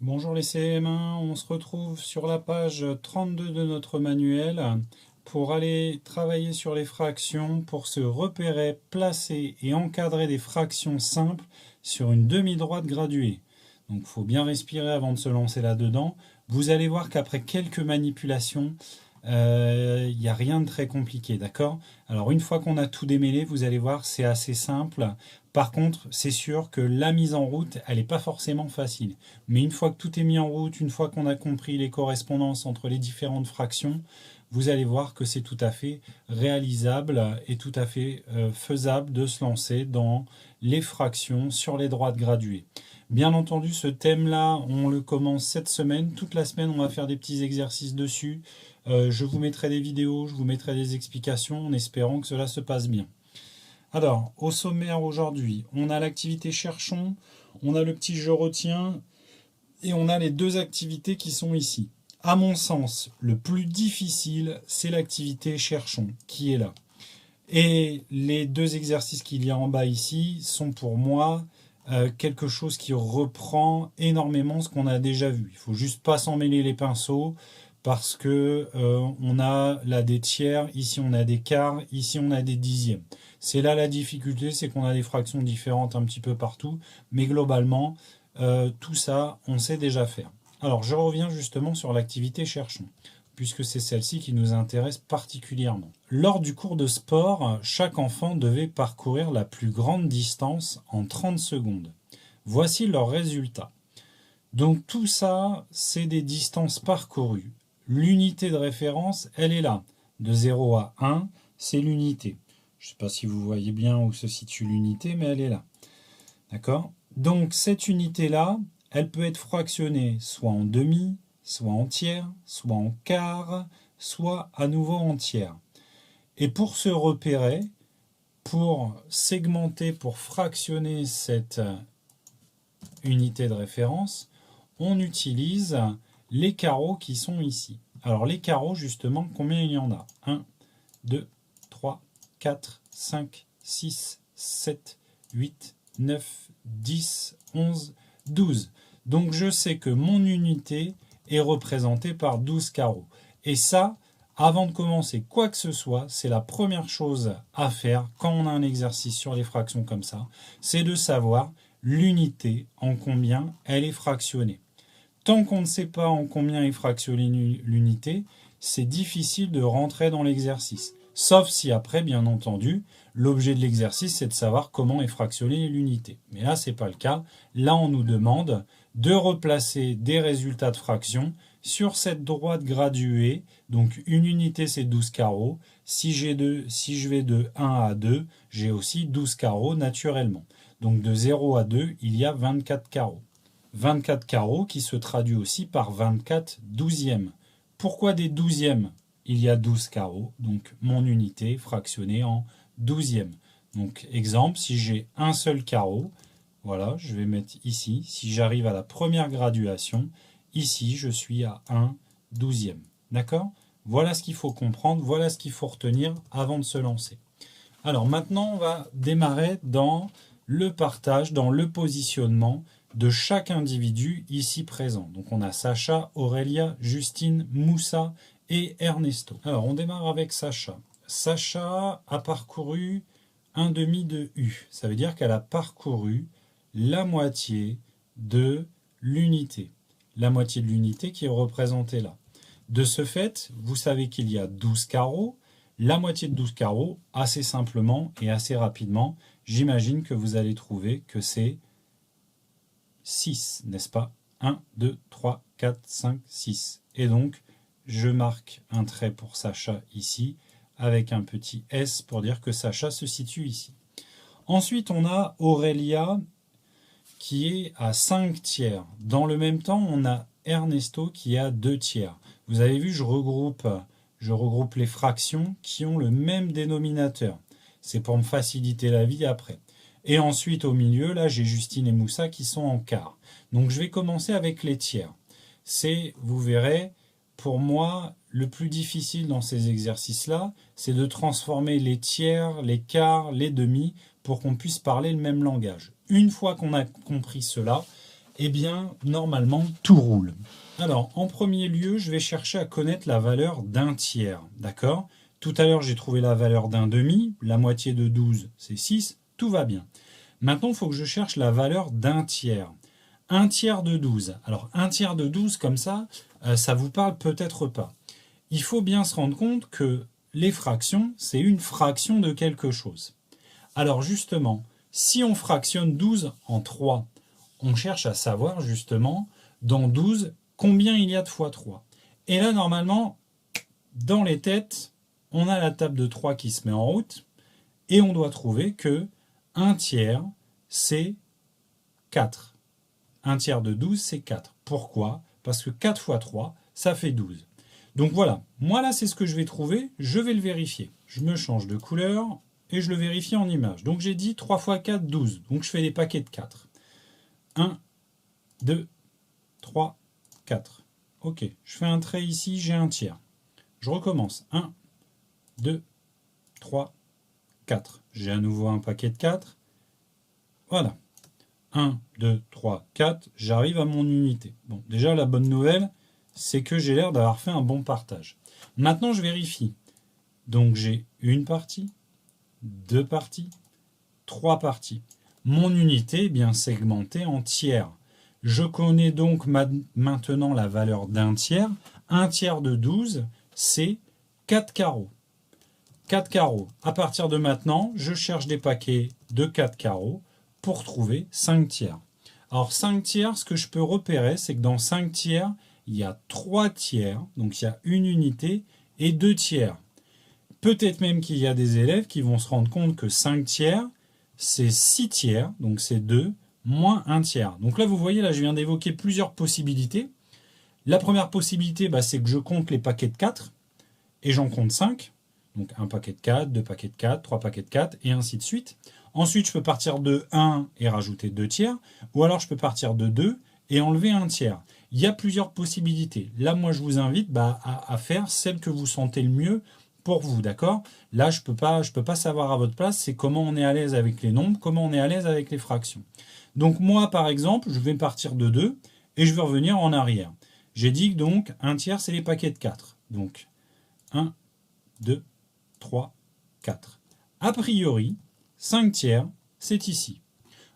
Bonjour les CM1, on se retrouve sur la page 32 de notre manuel pour aller travailler sur les fractions, pour se repérer, placer et encadrer des fractions simples sur une demi-droite graduée. Donc il faut bien respirer avant de se lancer là-dedans. Vous allez voir qu'après quelques manipulations, il n'y a rien de très compliqué, d'accord? Alors une fois qu'on a tout démêlé, vous allez voir, c'est assez simple. Par contre, c'est sûr que la mise en route, elle n'est pas forcément facile. Mais une fois que tout est mis en route, une fois qu'on a compris les correspondances entre les différentes fractions, vous allez voir que c'est tout à fait réalisable et tout à fait faisable de se lancer dans les fractions sur les droites graduées. Bien entendu, ce thème-là, on le commence cette semaine. Toute la semaine, on va faire des petits exercices dessus. Je vous mettrai des vidéos, je vous mettrai des explications en espérant que cela se passe bien. Alors, au sommaire aujourd'hui, on a l'activité cherchons, on a le petit je retiens et on a les deux activités qui sont ici. À mon sens, le plus difficile, c'est l'activité cherchons qui est là. Et les deux exercices qu'il y a en bas ici sont pour moi quelque chose qui reprend énormément ce qu'on a déjà vu. Il ne faut juste pas s'en mêler les pinceaux parce que on a là des tiers, ici on a des quarts, ici on a des dixièmes. C'est là la difficulté, c'est qu'on a des fractions différentes un petit peu partout, mais globalement, tout ça, on sait déjà faire. Alors, je reviens justement sur l'activité cherchons, puisque c'est celle-ci qui nous intéresse particulièrement. Lors du cours de sport, chaque enfant devait parcourir la plus grande distance en 30 secondes. Voici leurs résultats. Donc tout ça, c'est des distances parcourues. L'unité de référence, elle est là. De 0 à 1, c'est l'unité. Je ne sais pas si vous voyez bien où se situe l'unité, mais elle est là. D'accord? Donc cette unité-là, elle peut être fractionnée soit en demi, soit en tiers, soit en quart, soit à nouveau en tiers. Et pour se repérer, pour segmenter, pour fractionner cette unité de référence, on utilise les carreaux qui sont ici. Alors les carreaux, justement, combien il y en a? 1, 2, 3, 4, 5, 6, 7, 8, 9, 10, 11, 12. Donc je sais que mon unité est représentée par 12 carreaux. Et ça, avant de commencer quoi que ce soit, c'est la première chose à faire quand on a un exercice sur les fractions comme ça, c'est de savoir l'unité, en combien elle est fractionnée. Tant qu'on ne sait pas en combien est fractionnée l'unité, c'est difficile de rentrer dans l'exercice. Sauf si après, bien entendu, l'objet de l'exercice, c'est de savoir comment est fractionnée l'unité. Mais là, ce n'est pas le cas. Là, on nous demande de replacer des résultats de fraction sur cette droite graduée. Donc, une unité, c'est 12 carreaux. Si je vais de 1 à 2, j'ai aussi 12 carreaux naturellement. Donc, de 0 à 2, il y a 24 carreaux. 24 carreaux qui se traduit aussi par 24 douzièmes. Pourquoi des douzièmes? Il y a 12 carreaux, donc mon unité fractionnée en douzièmes. Donc exemple, si j'ai un seul carreau, voilà, je vais mettre ici, si j'arrive à la première graduation, ici je suis à 1 douzième. D'accord? Voilà ce qu'il faut comprendre, voilà ce qu'il faut retenir avant de se lancer. Alors maintenant, on va démarrer dans le partage, dans le positionnement de chaque individu ici présent. Donc on a Sacha, Aurélia, Justine, Moussa et Ernesto. Alors on démarre avec Sacha. Sacha a parcouru un demi de U. Ça veut dire qu'elle a parcouru la moitié de l'unité. La moitié de l'unité qui est représentée là. De ce fait, vous savez qu'il y a 12 carreaux. La moitié de 12 carreaux, assez simplement et assez rapidement, j'imagine que vous allez trouver que c'est 6, n'est-ce pas? 1, 2, 3, 4, 5, 6. Et donc, je marque un trait pour Sacha ici, avec un petit S pour dire que Sacha se situe ici. Ensuite, on a Aurélia qui est à 5 tiers. Dans le même temps, on a Ernesto qui est à 2 tiers. Vous avez vu, je regroupe les fractions qui ont le même dénominateur. C'est pour me faciliter la vie après. Et ensuite, au milieu, là, j'ai Justine et Moussa qui sont en quart. Donc, je vais commencer avec les tiers. C'est, vous verrez, pour moi, le plus difficile dans ces exercices-là, c'est de transformer les tiers, les quarts, les demi, pour qu'on puisse parler le même langage. Une fois qu'on a compris cela, eh bien, normalement, tout roule. Alors, en premier lieu, je vais chercher à connaître la valeur d'un tiers, d'accord? Tout à l'heure, j'ai trouvé la valeur d'un demi, la moitié de 12, c'est 6, tout va bien. Maintenant, il faut que je cherche la valeur d'un tiers. Un tiers de 12. Alors, un tiers de 12, comme ça vous parle peut-être pas. Il faut bien se rendre compte que les fractions, c'est une fraction de quelque chose. Alors justement, si on fractionne 12 en 3, on cherche à savoir justement, dans 12, combien il y a de fois 3. Et là, normalement, dans les têtes, on a la table de 3 qui se met en route, et on doit trouver que 1 tiers, c'est 4. 1 tiers de 12, c'est 4. Pourquoi? Parce que 4 fois 3, ça fait 12. Donc voilà, moi là, c'est ce que je vais trouver, je vais le vérifier. Je me change de couleur et je le vérifie en image. Donc j'ai dit 3 fois 4, 12. Donc je fais des paquets de 4. 1, 2, 3, 4. Ok, je fais un trait ici, j'ai un tiers. Je recommence. 1, 2, 3, 4. J'ai à nouveau un paquet de 4. Voilà. 1, 2, 3, 4. J'arrive à mon unité. Bon, déjà, la bonne nouvelle, c'est que j'ai l'air d'avoir fait un bon partage. Maintenant, je vérifie. Donc, j'ai une partie, 2 parties, 3 parties. Mon unité est bien segmentée en tiers. Je connais donc maintenant la valeur d'un tiers. Un tiers de 12, c'est 4 carreaux. 4 carreaux. À partir de maintenant, je cherche des paquets de 4 carreaux pour trouver 5 tiers. Alors 5 tiers, ce que je peux repérer, c'est que dans 5 tiers, il y a 3 tiers, donc il y a une unité, et 2 tiers. Peut-être même qu'il y a des élèves qui vont se rendre compte que 5 tiers, c'est 6 tiers, donc c'est 2, moins 1 tiers. Donc là, vous voyez, là, je viens d'évoquer plusieurs possibilités. La première possibilité, c'est que je compte les paquets de 4, et j'en compte 5. Donc un paquet de 4, 2 paquets de 4, 3 paquets de 4, et ainsi de suite. Ensuite, je peux partir de 1 et rajouter 2 tiers, ou alors je peux partir de 2 et enlever 1 tiers. Il y a plusieurs possibilités. Là, moi, je vous invite à faire celle que vous sentez le mieux pour vous, d'accord? Là, je peux pas savoir à votre place, c'est comment on est à l'aise avec les nombres, comment on est à l'aise avec les fractions. Donc moi, par exemple, je vais partir de 2 et je vais revenir en arrière. J'ai dit que donc 1 tiers, c'est les paquets de 4. Donc 1, 2, 3, 4. A priori, 5 tiers, c'est ici.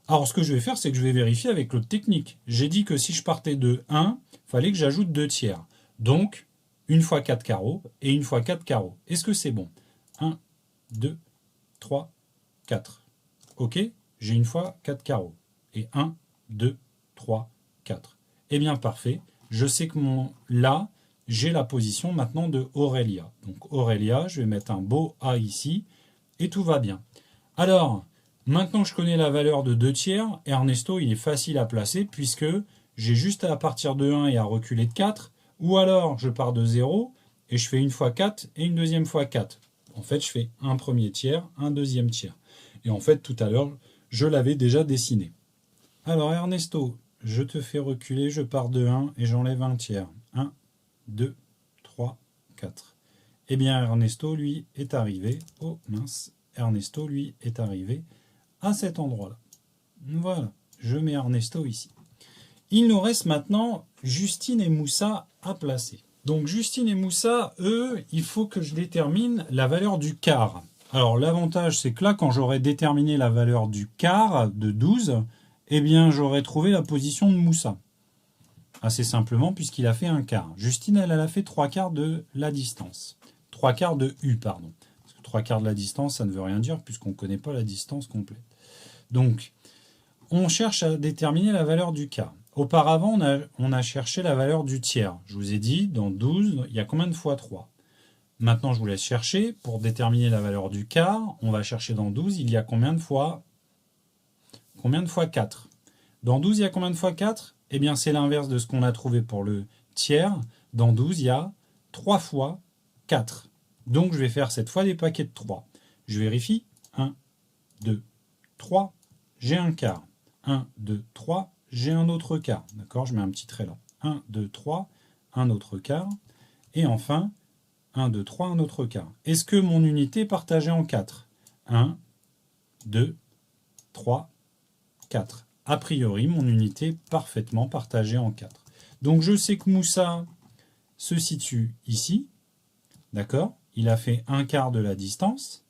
Alors ce que je vais faire, c'est que je vais vérifier avec l'autre technique. J'ai dit que si je partais de 1, il fallait que j'ajoute 2 tiers. Donc, une fois 4 carreaux et une fois 4 carreaux. Est-ce que c'est bon? 1, 2, 3, 4. Ok, j'ai une fois 4 carreaux. Et 1, 2, 3, 4. Eh bien parfait, je sais que là, j'ai la position maintenant de Aurélia. Donc Aurélia, je vais mettre un beau A ici, et tout va bien. Alors, maintenant que je connais la valeur de 2 tiers, Ernesto, il est facile à placer, puisque j'ai juste à partir de 1 et à reculer de 4, ou alors je pars de 0, et je fais une fois 4 et une deuxième fois 4. En fait, je fais un premier tiers, un deuxième tiers. Et en fait, tout à l'heure, je l'avais déjà dessiné. Alors Ernesto, je te fais reculer, je pars de 1 et j'enlève un tiers. 1, 2, 3, 4. Eh bien Ernesto, lui, est arrivé... Oh mince, Ernesto, lui, est arrivé à cet endroit-là. Voilà, je mets Ernesto ici. Il nous reste maintenant Justine et Moussa à placer. Donc Justine et Moussa, eux, il faut que je détermine la valeur du quart. Alors l'avantage, c'est que là, quand j'aurai déterminé la valeur du quart de 12, eh bien j'aurai trouvé la position de Moussa. Assez simplement, puisqu'il a fait un quart. Justine, elle a fait 3 quarts de la distance. 3 quarts de U, pardon. Parce que 3 quarts de la distance, ça ne veut rien dire, puisqu'on ne connaît pas la distance complète. Donc, on cherche à déterminer la valeur du quart. Auparavant, on a cherché la valeur du tiers. Je vous ai dit, dans 12, il y a combien de fois 3? Maintenant, je vous laisse chercher. Pour déterminer la valeur du quart, on va chercher dans 12, il y a combien de fois 4? Dans 12, il y a combien de fois 4? Eh bien, c'est l'inverse de ce qu'on a trouvé pour le tiers. Dans 12, il y a 3 fois 4. Donc, je vais faire cette fois des paquets de 3. Je vérifie. 1, 2, 3. J'ai un quart. 1, 2, 3. J'ai un autre quart. D'accord? Je mets un petit trait là. 1, 2, 3. Un autre quart. Et enfin, 1, 2, 3, un autre quart. Est-ce que mon unité est partagée en 4? 1, 2, 3, 4. a priori, mon unité est parfaitement partagée en 4. Donc je sais que Moussa se situe ici, d'accord? Il a fait 1/4 de la distance.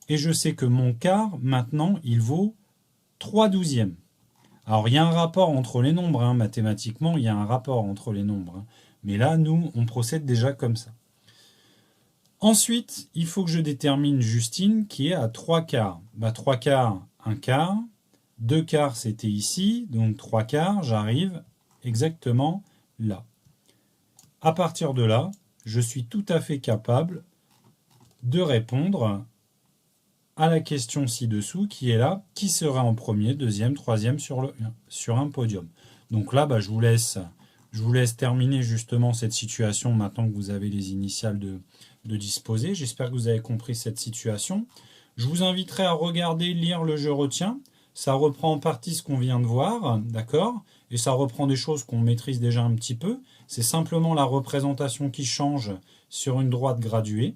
Et je sais que mon quart, maintenant, il vaut 3/12. Alors, il y a un rapport entre les nombres, hein, mathématiquement, il y a un rapport entre les nombres. Hein. Mais là, nous, on procède déjà comme ça. Ensuite, il faut que je détermine Justine, qui est à 3/4. 3/4, 1/4. 2/4, c'était ici, donc 3/4, j'arrive exactement là. À partir de là, je suis tout à fait capable de répondre à la question ci-dessous qui est là, qui sera en premier, deuxième, troisième sur un podium. Donc là, je vous laisse terminer justement cette situation maintenant que vous avez les initiales de disposer. J'espère que vous avez compris cette situation. Je vous inviterai à regarder, lire le Je retiens. Ça reprend en partie ce qu'on vient de voir, d'accord? Et ça reprend des choses qu'on maîtrise déjà un petit peu. C'est simplement la représentation qui change sur une droite graduée.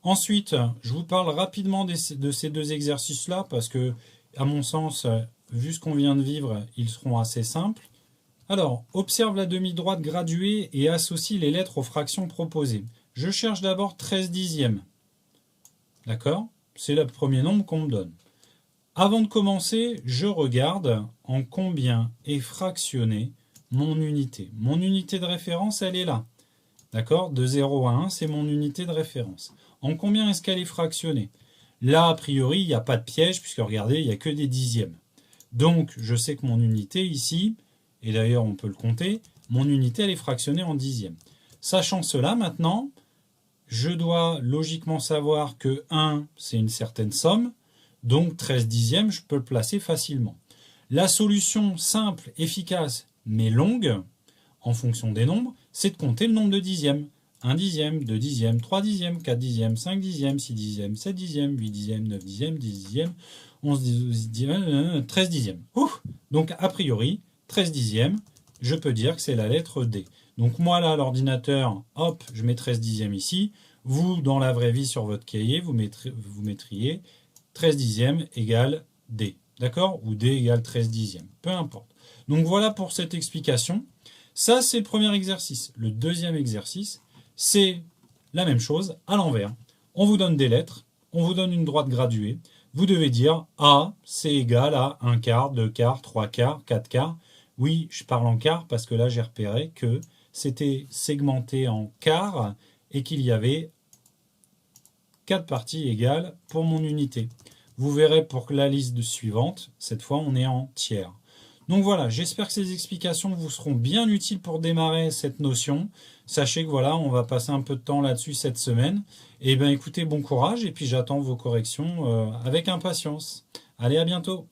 Ensuite, je vous parle rapidement de ces deux exercices-là parce que, à mon sens, vu ce qu'on vient de vivre, ils seront assez simples. Alors, observe la demi-droite graduée et associe les lettres aux fractions proposées. Je cherche d'abord 13/10. D'accord? C'est le premier nombre qu'on me donne. Avant de commencer, je regarde en combien est fractionnée mon unité. Mon unité de référence, elle est là. D'accord? De 0 à 1, c'est mon unité de référence. En combien est-ce qu'elle est fractionnée? Là, a priori, il n'y a pas de piège, puisque regardez, il n'y a que des dixièmes. Donc, je sais que mon unité ici, et d'ailleurs on peut le compter, mon unité elle est fractionnée en dixièmes. Sachant cela, maintenant, je dois logiquement savoir que 1, c'est une certaine somme, donc 13/10, je peux le placer facilement. La solution simple, efficace, mais longue, en fonction des nombres, c'est de compter le nombre de dixièmes. 1/10, 2/10, 3/10, 4/10, 5/10, 6/10, 7/10, 8/10, 9/10, 10/10, 11/10, 13/10. Donc a priori, 13/10, je peux dire que c'est la lettre D. Donc moi là, l'ordinateur, hop, je mets 13/10 ici. Vous, dans la vraie vie, sur votre cahier, vous mettriez 13/10 égale D. D'accord? Ou D égale 13/10. Peu importe. Donc voilà pour cette explication. Ça, c'est le premier exercice. Le deuxième exercice, c'est la même chose à l'envers. On vous donne des lettres, on vous donne une droite graduée. Vous devez dire A, c'est égal à 1/4, 2/4, 3/4, 4/4. Oui, je parle en quart parce que là, j'ai repéré que c'était segmenté en quarts et qu'il y avait 4 parties égales pour mon unité. Vous verrez pour la liste suivante, cette fois, on est en tiers. Donc voilà, j'espère que ces explications vous seront bien utiles pour démarrer cette notion. Sachez que voilà, on va passer un peu de temps là-dessus cette semaine. Et bien écoutez, bon courage et puis j'attends vos corrections avec impatience. Allez, à bientôt.